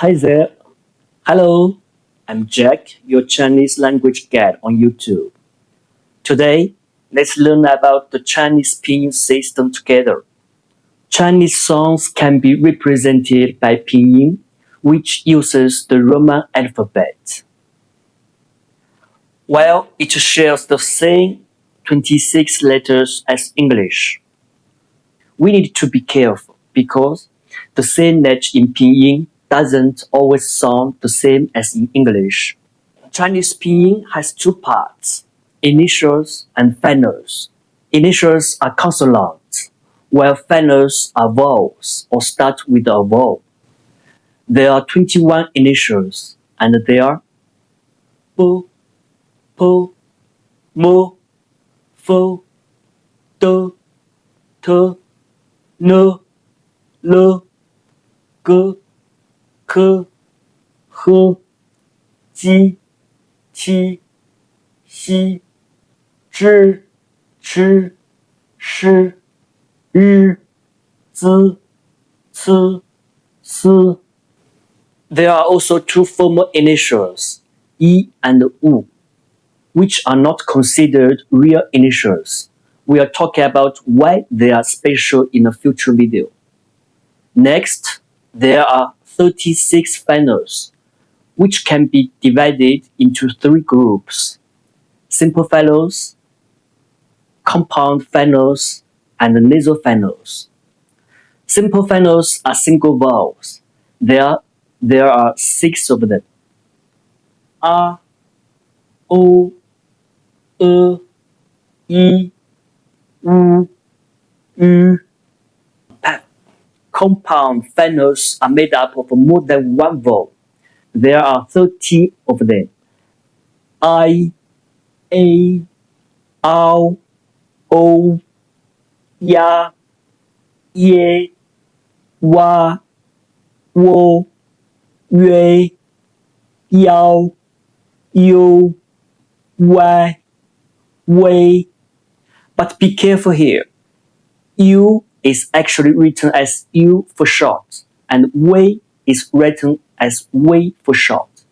Hi there. Hello. I'm Jack, your Chinese language guide on YouTube. Today, let's learn about the Chinese pinyin system together. Chinese songs can be represented by pinyin, which uses the Roman alphabet. While it shares the same 26 letters as English, we need to be careful because the same letter in pinyin doesn't always sound the same as in English. Chinese pinyin has two parts, initials and finals. Initials are consonants, while finals are vowels or start with a vowel. There are 21 initials, and they are bu, pu, mu, fu, du, tu, nu, lu, gu, ke, he, ji, qi, xi, zhi, chi, shi, yu, zi, ci, si. There are also two formal initials, yi and wu, which are not considered real initials. We are talking about why they are special in a future video. Next, there are 36 finals, which can be divided into three groups: simple finals, compound finals, and nasal finals. Simple finals are single vowels. There are 6 of them: a, o, e, i, u, ü. Compound finals are made up of more than one vowel. There are 30 of them: I, a, ao, o, ya, ye, wa, wo, yue, yao, you, wei, wei. But be careful here. You is actually written as you for short, and wei is written as wei for short.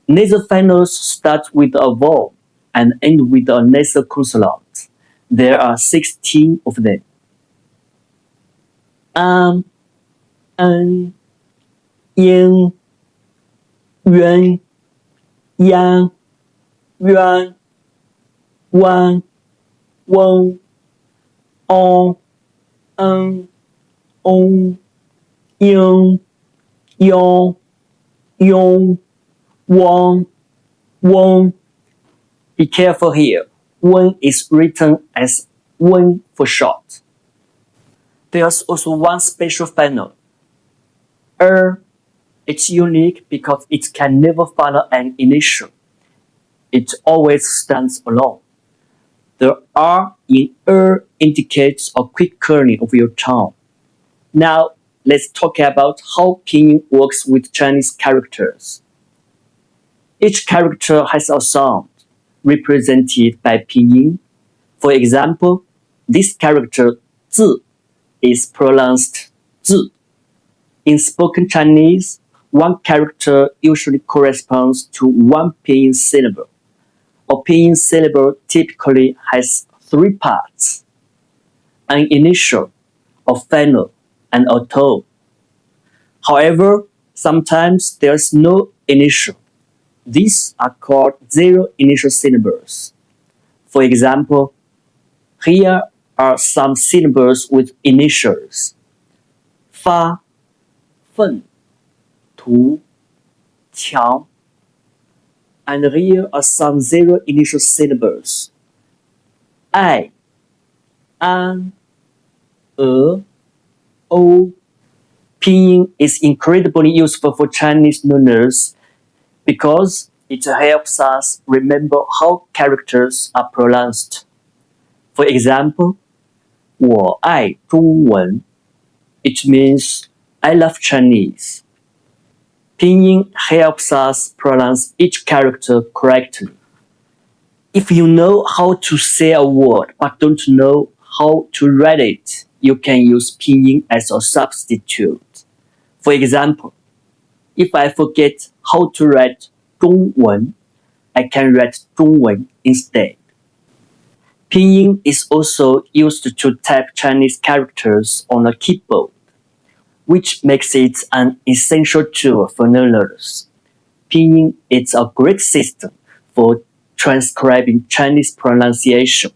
Nasal finals start with a vowel and end with a nasal consonant. There are 16 of them: an, yin, yuan, yang, yuan, wan, wong, on, on, yin, yang, yong, wang, wong. Be careful here. Wen is written as wen for short. There's also one special final. It's unique because it can never follow an initial. It always stands alone. The R in indicates a quick curling of your tongue. Now, let's talk about how pinyin works with Chinese characters. Each character has a sound represented by pinyin. For example, this character 字 is pronounced 字. In spoken Chinese, one character usually corresponds to one pinyin syllable. A pinyin syllable typically has 3 parts: an initial, a final, and a tone. However, sometimes there's no initial. These are called zero initial syllables. For example, here are some syllables with initials: fa, fen, tu, qiao. And here are some zero initial syllables: ai, an, o. Pinyin is incredibly useful for Chinese learners because it helps us remember how characters are pronounced. For example, 我爱中文. It means I love Chinese. Pinyin helps us pronounce each character correctly. If you know how to say a word but don't know how to write it, you can use pinyin as a substitute. For example, If I forget how to write 中文, I can write 中文 instead. Pinyin is also used to type Chinese characters on a keyboard, which makes it an essential tool for learners. Pinyin is a great system for transcribing Chinese pronunciation.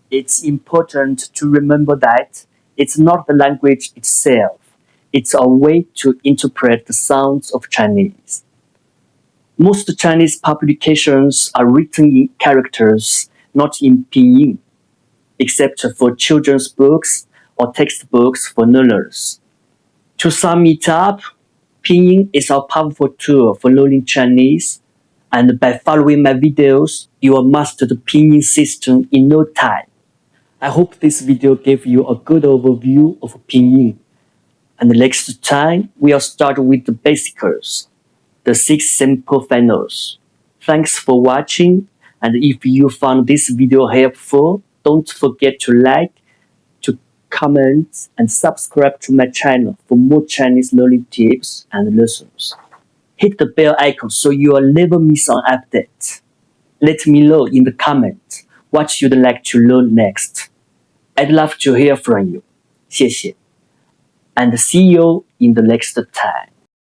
It's important to remember that it's not the language itself, it's a way to interpret the sounds of Chinese. Most Chinese publications are written in characters, not in Pinyin, except for children's books or textbooks for learners. To sum it up, Pinyin is a powerful tool for learning Chinese, and by following my videos, you will master the Pinyin system in no time. I hope this video gave you a good overview of Pinyin. And next time, we'll start with the basics, the 6 simple finals. Thanks for watching, and if you found this video helpful, don't forget to like, to comment, and subscribe to my channel for more Chinese learning tips and lessons. Hit the bell icon so you will never miss an update. Let me know in the comments what you'd like to learn next. I'd love to hear from you. 谢谢. And see you in the next time.